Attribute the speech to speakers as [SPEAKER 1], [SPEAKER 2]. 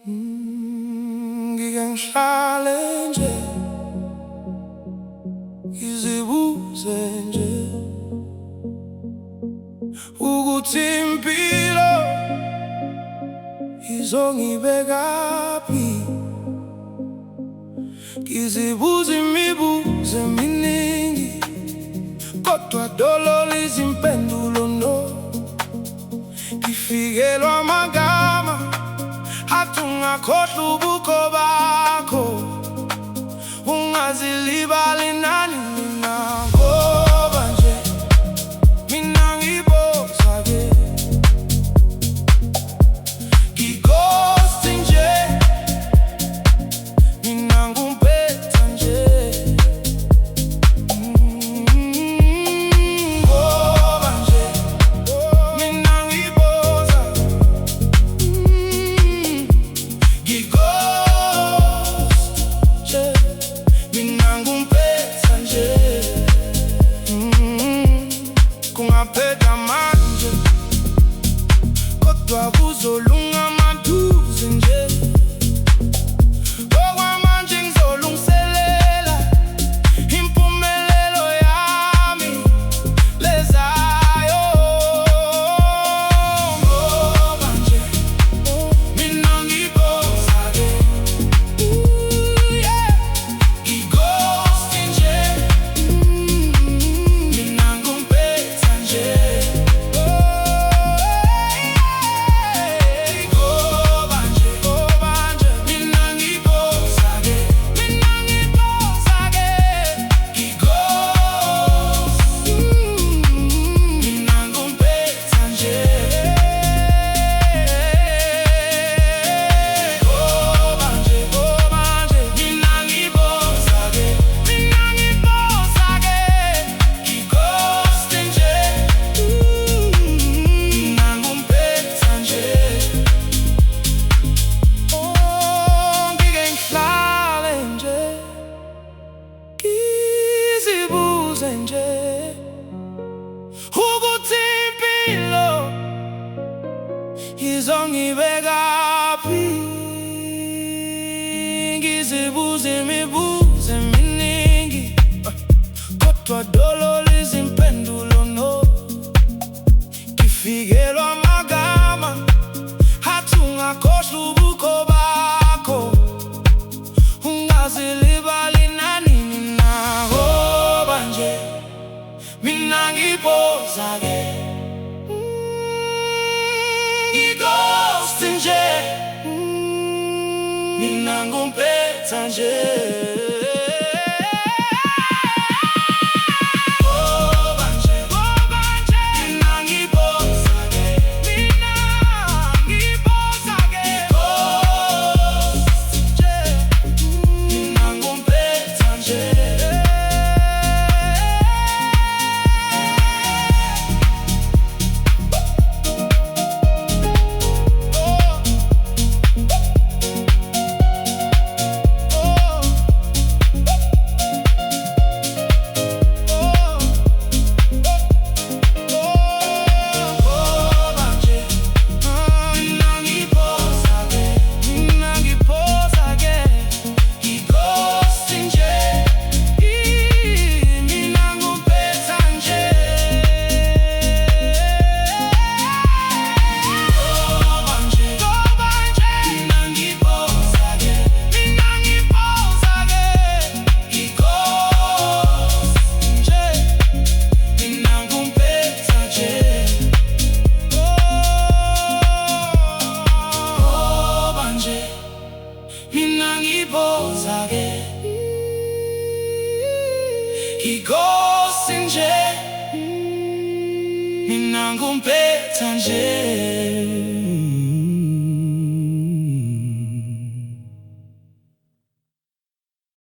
[SPEAKER 1] Ngike ngihlale nje ngizibuze nje ukuthi impilo izongibekaphi. Ngizibuza imibuzo eminingi kodwa dolo izimpendulo no. Ngifikelwa amagama athi ungakhohlwa ubukho bakho, ungazilibali nani mina. Ngoba nje mina ngiboza-ke, ngighosti nje, mina ngumpetha nje. Ngoba nje mina ngiboza, ngighosti nje, mina ngumpetha nje. Kungaphetha manje kodwa kuzolunga maduze nje. Okwamanje ngizolungiselela impumelelo yami lezayo. Ngoba nje mina ngiboza-ke, ngighosti nje, mina ngumpetha nje. Ngoba nje mina ngiboza-ke, ngighosti, mina ngumpetha nje. Ngoba nje mina ngiboza-ke, ngighosti nje, mina ngumpetha nje. Ngike ngihlale nje ngizibuze nje ukuthi impilo izongibekaphi. Ngizibuza imibuzo eminingi kodwa dolo izimpendulo no. Ngifikelwa amagama athi ungakhohlwa ubukho bakho, ungazilibali nani mina. Ngoba nje mina ngiboza-ke, ngighosti nje, mina ngumpetha nje. Ngoba nje mina ngiboza-ke, ngighosti nje, mina ngumpetha nje. Ngighosti nje, mina ngumpetha nje.